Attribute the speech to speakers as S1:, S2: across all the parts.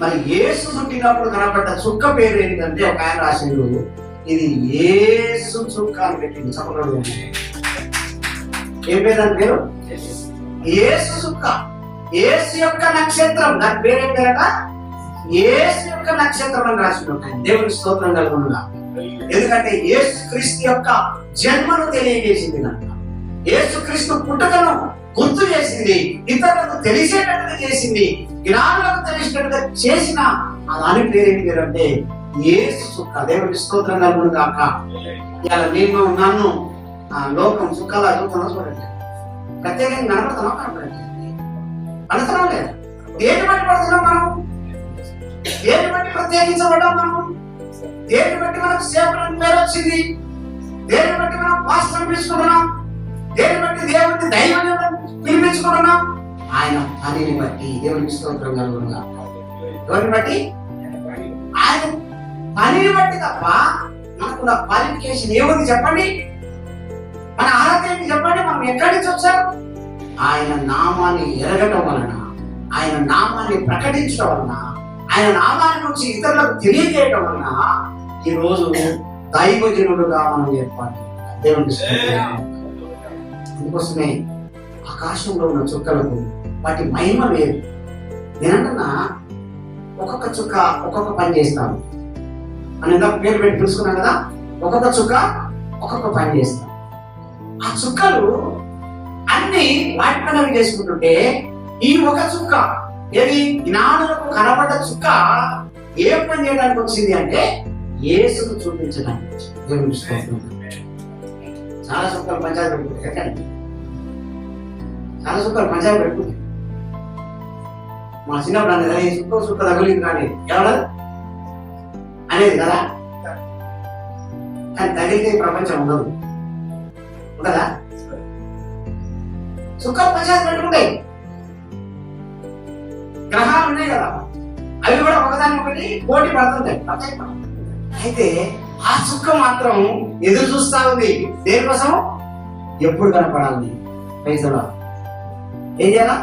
S1: మరి యేసు పుట్టినప్పుడు కనపడ్డ చుక్క పేరు ఏంటంటే ఒక ఆయన రాసిండు, ఇది యేసు చుక్క అని పెట్టింది. చెప్పకూడదు. ఏం పేరు దాని పేరు? యేసు చుక్క. యేసు యొక్క నక్షత్రం. దాని పేరు ఏం పేరట? యేసు యొక్క నక్షత్రం అని రాసిండు. దేవునికి స్తోత్రం కలుగునుగా. ఎందుకంటే యేసు క్రీస్తు యొక్క జన్మను తెలియజేసింది కనుక, యేసు క్రీస్తు పుట్టుకను గుర్తు చేసింది, ఇతరులకు తెలిసేటట్టుగా చేసింది, జ్ఞానులకు తెలిసేటట్టుగా చేసిన దాని పేరేంటి పేరు అంటే యేసు చుక్క. దేవునికి స్తోత్రం కలుగును గాక. ఇలా నేను నన్ను లోకం చుక్కలా చూస్తున్నా చూడండి. ప్రత్యేకంగా కనపడుతున్నాం కనపడండి, అనుతున్నాం లేదా? దేని బట్టి పడుతున్నాం మనం? దేని బట్టి ప్రత్యేకించబడ్డాం మనం? దేని బట్టి మనకు సేవకులకు పేరు వచ్చింది? దేని బట్టి మనం పాస్టర్ పిలుచుకుంటున్నాం? దేని బట్టి దేవుడిని దైవం పిలిపించుకుంటున్నాం? ఆయన పనిని బట్టి. దేవునికి స్తోత్రం కలుగునుగా. ఎవరిని బట్టి? ఆయన పనిని బట్టి తప్ప మనకు క్వాలిఫికేషన్ ఏముంది చెప్పండి? మన అర్హత ఏంటి చెప్పండి? మనం ఎక్కడి నుంచి వచ్చాం? ఆయన నామాన్ని ఎరగటం వలన, ఆయన నామాన్ని ప్రకటించడం వలన, ఆయన నామాన్ని నుంచి ఇతరులకు తెలియజేయడం వలన ఈరోజు దైవజనుడుగా మనం ఏర్పాటు. దేవునికి అందుకోసమే ఆకాశంలో ఉన్న చుక్కలకు వాటి మహిమ వేరు. నేనంటున్నా ఒక్కొక్క చుక్క ఒక్కొక్క పని చేస్తాను అని ఇందాక పేరు పెట్టి పిలుచుకున్నాం కదా. ఒక్కొక్క చుక్క ఒక్కొక్క పని చేస్తాం. ఆ చుక్కలు అన్ని వాటి పనులు చేసుకుంటుంటే ఈ ఒక చుక్క ఏది జ్ఞానులకు కనబడ్డ చుక్క ఏ పని చేయడానికి వచ్చింది అంటే యేసును చూపించడానికి వచ్చింది. చాలా చుక్కలు పంచాయతీ పెట్టుకుంటాయి. ఎక్కడండి? చాలా చుక్కలు పంచాయతీ పెట్టుకుంటాయి. మా చిన్నప్పుడు అనేది చుక్క తగులింది కానీ ఎవరు అనేది కదా. కానీ తగిలితే ప్రపంచం ఉండదు ఉండదా? చుక్కలు పంచాయతీ పెట్టుకుంటాయి. గ్రహాలు ఉన్నాయి కదా, అవి కూడా ఒకదాని ఒకటి పోటీ పడుతుంటాయి. అయితే ఆ చుక్క మాత్రం ఎదురు చూస్తా ఉంది. దేనికోసం? ఎప్పుడు కనపడాలి? పైసలు ఏం చేయాలా?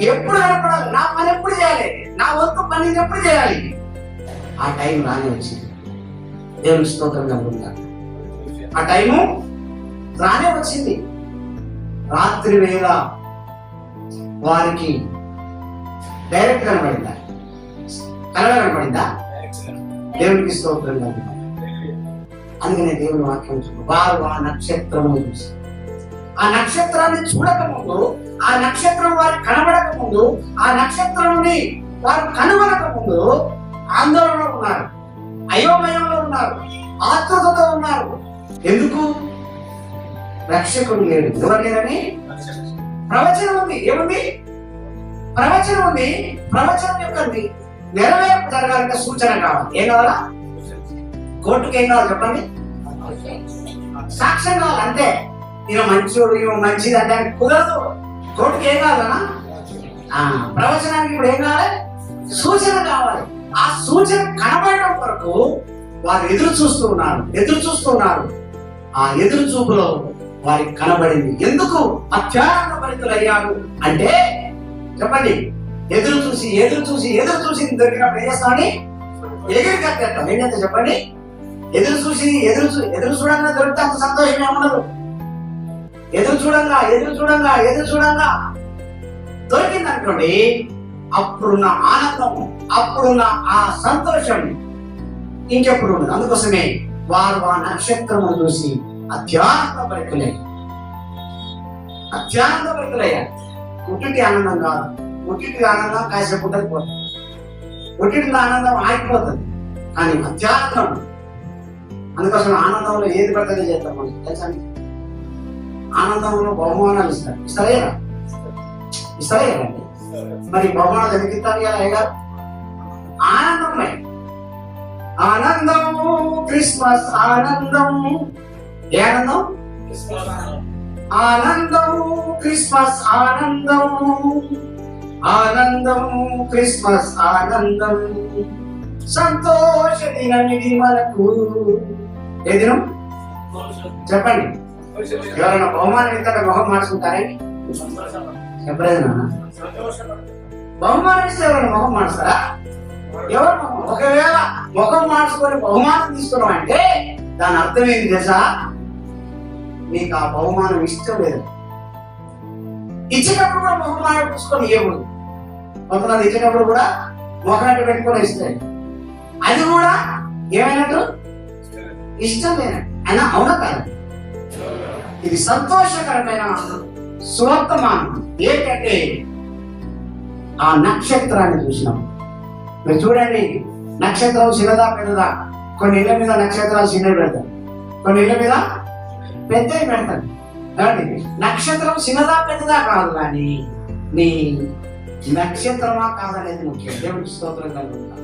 S1: ఎప్పుడు కనపడాలి? నా పని ఎప్పుడు చేయాలి? నా వంతు పని ఎప్పుడు చేయాలి? ఆ టైం రాని వచ్చింది. దేవుని స్తోత్రం కలుగుతుందా? ఆ టైము రానే వచ్చింది. రాత్రి వేళ వారికి డైరెక్ట్ కనబడిందా? కనబడిందా? దేవునికి స్తోత్రం కలుగుతుంది. అందుకనే దేవుని వాక్యం వారు ఆ నక్షత్రము చూసి, ఆ నక్షత్రాన్ని చూడకముందు, ఆ నక్షత్రం వారికి కనబడక ముందు, ఆ నక్షత్రాన్ని వారు కనుగొనక ముందు ఆందోళనలో ఉన్నారు, అయోమయంలో ఉన్నారు, ఆతృతతో ఉన్నారు. ఎందుకు? రక్షకుడు లేడు. ఎవరు లేరని ప్రవచనం ఉంది. ఏముంది? ప్రవచనం ఉంది. ప్రవచనం యొక్క నెరవేర్పు జరగాలంటే సూచన కావాలి. ఏం కావాలా? కోర్టుకి ఏం కావాలి చెప్పండి? సాక్ష్యం కావాలి. అంతే. ఈయన మంచోడు, ఈయన మంచిది అంటే కుదరదు. కోర్టుకి ఏం కావాలన్నా? ప్రవచనానికి ఇప్పుడు ఏం కావాలి? సూచన కావాలి. ఆ సూచన కనబడడం వరకు వారు ఎదురు చూస్తున్నారు. ఆ ఎదురు చూపులో వారికి కనబడింది. ఎందుకు అత్యానంద భరితులయ్యారు అంటే చెప్పండి, ఎదురు చూసి దొరికినప్పుడు ఏం చేస్తామని ఎగిరి కట్టేస్తాం. ఏంటంటే చెప్పండి, ఎదురు చూడంగా దొరికితే అంత సంతోషమే ఉండదు. ఎదురు చూడంగా దొరికింది అనుకోండి, అప్పుడున్న ఆనందం, అప్పుడున్న ఆ సంతోషం ఇంకెప్పుడు ఉండదు. అందుకోసమే వారు ఆ నక్షత్రము చూసి అత్యానంద భరితులయ్యారు. పుట్టిటి ఆనందం కాదు. పుట్టిటి ఆనందం కాసేపు ఉంటుంది, పోతుంది. పుట్టిటి ఆనందం ఆగిపోతుంది. కానీ అత్యానందం, అందుకోసం ఆనందంలో ఏది పడుతుందో చేస్తాం మనం తెలుసా? ఆనందంలో బహుమానాలు ఇస్తారేరా? మరి బహుమానాలు ఎందుకు ఇస్తారు కదా? ఆనందమే. ఆనందము క్రిస్మస్ ఆనందం. ఏ ఆనందం? ఆనందము క్రిస్మస్ ఆనందం. సంతోష దినం ఇది మనకు. ఏ దినం చెప్పండి? ఎవరైనా బహుమానం ఇస్తారా? మొహం మార్చుకుంటారే? చెప్పలేదు నాన్న. బహుమానం ఇస్తే ఎవరైనా మొహం మార్చుతారా? ఎవరు ముఖం? ఒకవేళ ముఖం మార్చుకొని బహుమానం తీసుకున్నాం అంటే దాని అర్థం ఏంటి తెలుసా? నీకు ఆ బహుమానం ఇష్టం లేదు. ఇచ్చేటప్పుడు కూడా ముఖం మార్చుకొని ఇవ్వకూడదు. కొంతమంది ఇచ్చేటప్పుడు కూడా ముఖాన్ని పెట్టుకొని ఇస్తాయి. అది కూడా ఏమైనట్టు ఇష్టం లేనట్టు. అయినా అవునా కాదు? ఇది సంతోషకరమైన సువర్తమానం. ఏంటంటే ఆ నక్షత్రాన్ని చూసినాం. మీరు చూడండి, నక్షత్రం చిన్నదా పెద్దదా? కొన్ని ఇళ్ళ మీద నక్షత్రాలు చిన్నవి పెడతారు, కొన్ని ఇళ్ళ మీద పెద్దవి పెడతారు. కాబట్టి నక్షత్రం చిన్నదా పెద్దదా కాదు, కానీ నీ నక్షత్రమా కాదనేది ముఖ్యం. దేవుడికి స్తోత్రం కలుగుతాం.